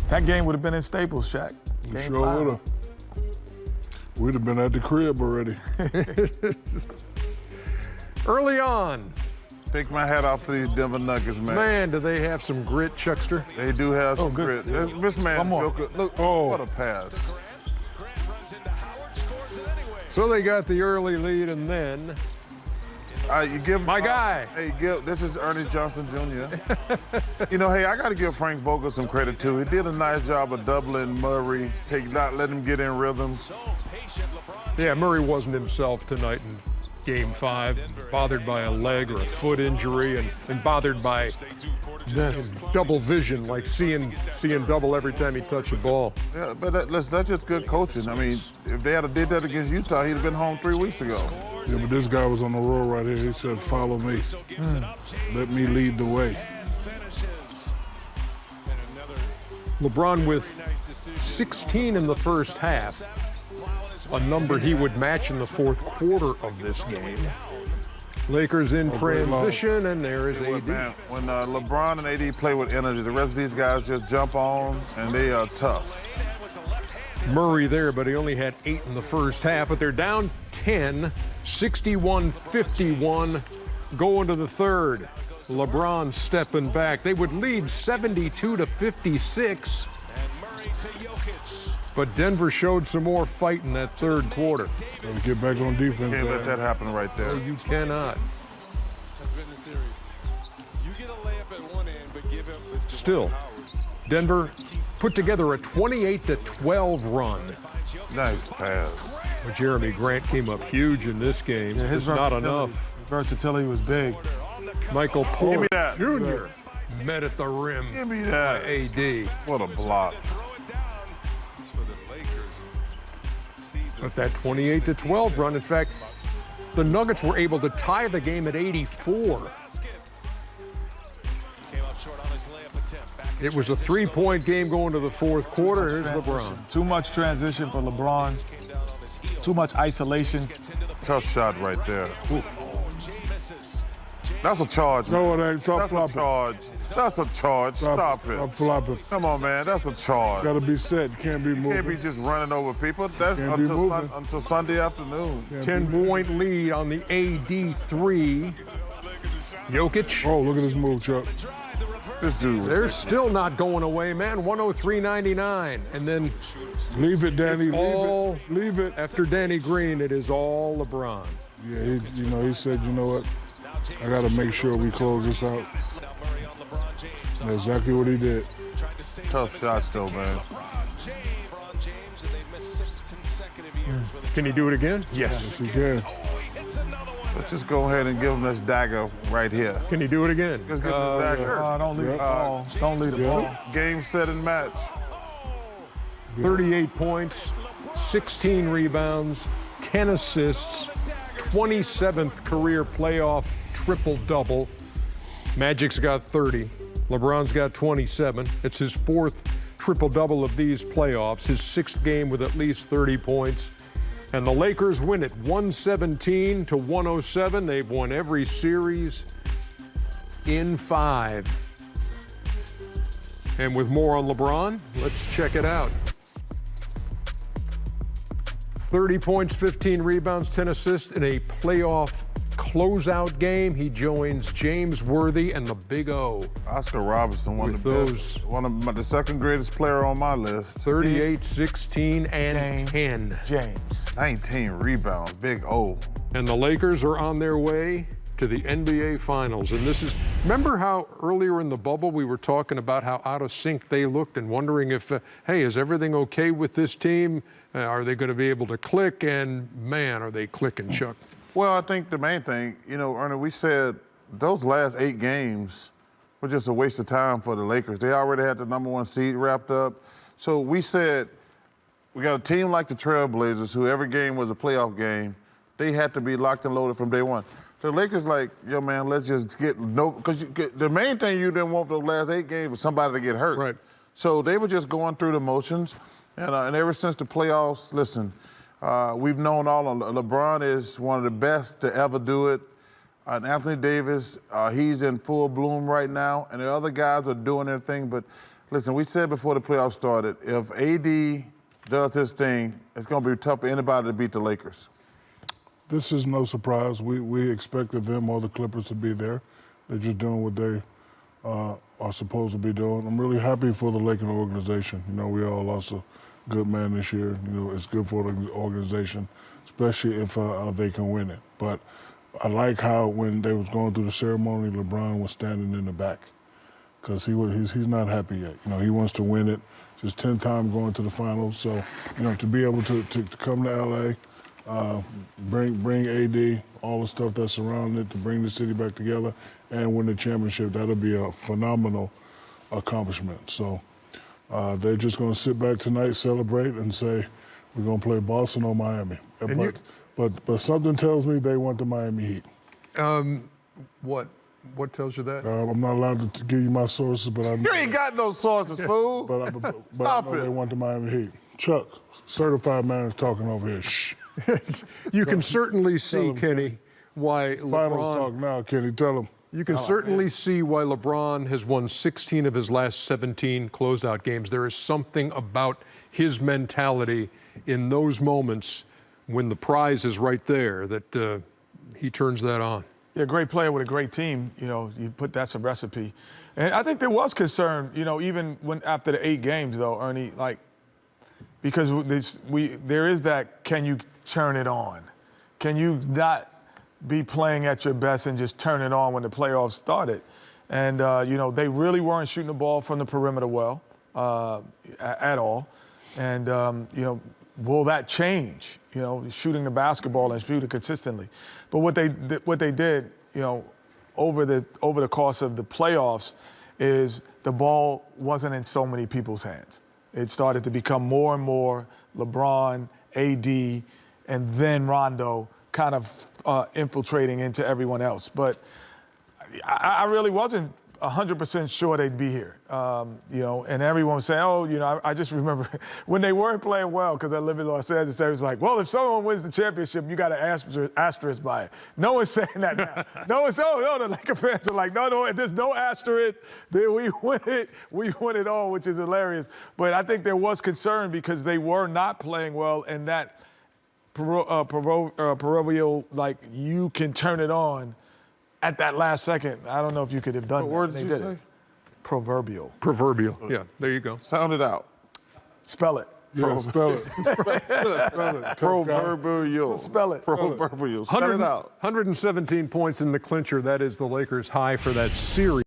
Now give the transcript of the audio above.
That game would have been in Staples, Shaq. We sure would have. We'd have been at the crib already. Early on. Take my hat off to these Denver Nuggets, man. Man, do they have some grit, Chuckster? They do have some good. grit. This man, Joker, look, what a pass. So they got the early lead, and then You give my guy. Hey, this is Ernie Johnson Jr. You know, hey, I got to give Frank Vogel some credit too. He did a nice job of doubling Murray, not letting him get in rhythm. Yeah, Murray wasn't himself tonight in Game 5, bothered by a leg or a foot injury, and bothered by this double vision, like seeing double every time he touched the ball. Yeah, but that's just good coaching. I mean, if they had did that against Utah, he'd have been home 3 weeks ago. Yeah, but this guy was on the roll right here. He said, follow me. Let me lead the way. LeBron with 16 in the first half, a number he would match in the fourth quarter of this game. Lakers in transition, and there is AD. Man, when LeBron and AD play with energy, the rest of these guys just jump on, and they are tough. Murray there, but he only had 8 in the first half, but they're down 10, 61-51, going to the third. LeBron stepping back. They would lead 72-56. But Denver showed some more fight in that third quarter. Let's get back on defense. Can't let that happen right there. No, you cannot. That's been the series. You get a layup at one end, but give him Still, Denver put together a 28-12 run. Nice pass. But Jeremy Grant came up huge in this game. Yeah, It's not enough. His versatility was big. Michael Porter that. Jr. met at the rim. Give me that. By AD. What a block. But that 28-12 run, in fact, the Nuggets were able to tie the game at 84. It was a 3-point game going to the fourth quarter. Here's LeBron. Too much transition for LeBron. Too much isolation. Tough shot right there. Oof. That's a charge. No, it ain't. Stop That's flopping. a charge. That's a charge. Stop it. Stop flopping. Come on, man. That's a charge. Got to be set. Can't be moving. Can't be just running over people. That's Can't be moving. until Sunday afternoon. 10-point lead on the AD 3. Jokic. Oh, look at this move, Chuck. This dude. They're still not going away, man. 103-99. And then Leave it, Danny. all Leave it. after Danny Green, it is all LeBron. Yeah, he said, you know what? I got to make sure we close this out. That's exactly what he did. Tough shots, though, man. Can he do it again? Yes, he can. Let's just go ahead and give him this dagger right here. Can he do it again? Let's give him the dagger. Sure. Don't leave the ball. Don't leave the ball. Game, set, and match. 38 points, 16 rebounds, 10 assists, 27th career playoff triple-double. Magic's got 30. LeBron's got 27. It's his 4th triple-double of these playoffs, his 6th game with at least 30 points. And the Lakers win it 117-107. They've won every series in 5. And with more on LeBron, let's check it out. 30 points, 15 rebounds, 10 assists in a playoff closeout game. He joins James Worthy and the Big O. Oscar Robertson, one of the best, the second greatest player on my list. 38, 16, and 10. James. 19 rebounds, Big O. And the Lakers are on their way to the NBA Finals. And this is, remember how earlier in the bubble we were talking about how out of sync they looked and wondering if, hey, is everything okay with this team? Are they going to be able to click? And man, are they clicking, Chuck. Well, I think the main thing, you know, Ernie, we said those last 8 games were just a waste of time for the Lakers. They already had the #1 seed wrapped up. So we said, we got a team like the Trailblazers, who every game was a playoff game. They had to be locked and loaded from day one. The Lakers like, yo, man, let's just get because the main thing you didn't want those last 8 games was somebody to get hurt. Right. So they were just going through the motions. And ever since the playoffs, listen, we've known all of LeBron is one of the best to ever do it. And Anthony Davis, he's in full bloom right now. And the other guys are doing their thing. But Listen, we said before the playoffs started, if AD does this thing, it's going to be tough for anybody to beat the Lakers. This is no surprise. We expected them or the Clippers to be there. They're just doing what they are supposed to be doing. I'm really happy for the Lakers organization. You know, we all lost a good man this year. You know, it's good for the organization, especially if they can win it. But I like how when they was going through the ceremony, LeBron was standing in the back because he's not happy yet. You know, he wants to win it. Just 10 times going to the finals. So, you know, to be able to come to LA, bring AD, all the stuff that's surrounding it, to bring the city back together and win the championship, that'll be a phenomenal accomplishment. So they're just going to sit back tonight, celebrate, and say we're going to play Boston or Miami. But something tells me they want the Miami Heat. What tells you that? I'm not allowed to give you my sources, but I You ain't got no sources, fool. but Stop I know it. they want the Miami Heat. Chuck, certified man is talking over here. Shh. You can certainly see, Kenny, why Finals LeBron. talk now, Kenny. Tell him. You can certainly see why LeBron has won 16 of his last 17 closeout games. There is something about his mentality in those moments when the prize is right there that he turns that on. Yeah, great player with a great team. You know, you put that's a recipe. And I think there was concern, you know, even when after the 8 games, though, Ernie, like, because there is that, can you turn it on? Can you not be playing at your best and just turn it on when the playoffs started? And, you know, they really weren't shooting the ball from the perimeter well at all. And, you know, will that change? You know, shooting the basketball and shooting consistently. But what they did, you know, over the course of the playoffs is the ball wasn't in so many people's hands. It started to become more and more LeBron, AD, and then Rondo kind of infiltrating into everyone else. But I really wasn't 100% sure they'd be here, you know, and everyone was saying, oh, you know, I just remember when they weren't playing well, because I live in Los Angeles, they was like, well, if someone wins the championship, you got to asterisk by it. No one's saying that now. No one's, oh, no, the Lakers fans are like, no, there's no asterisk. We win it all, which is hilarious. But I think there was concern because they were not playing well, and that proverbial, like, you can turn it on at that last second. I don't know if you could have done that. What word did you They say? it. Proverbial. Proverbial. Yeah, there you go. Sound it out. Spell it. Yeah, spell it. Spell it. Proverbial. Spell it. Proverbial. Spell it out. 117 points in the clincher. That is the Lakers' high for that series.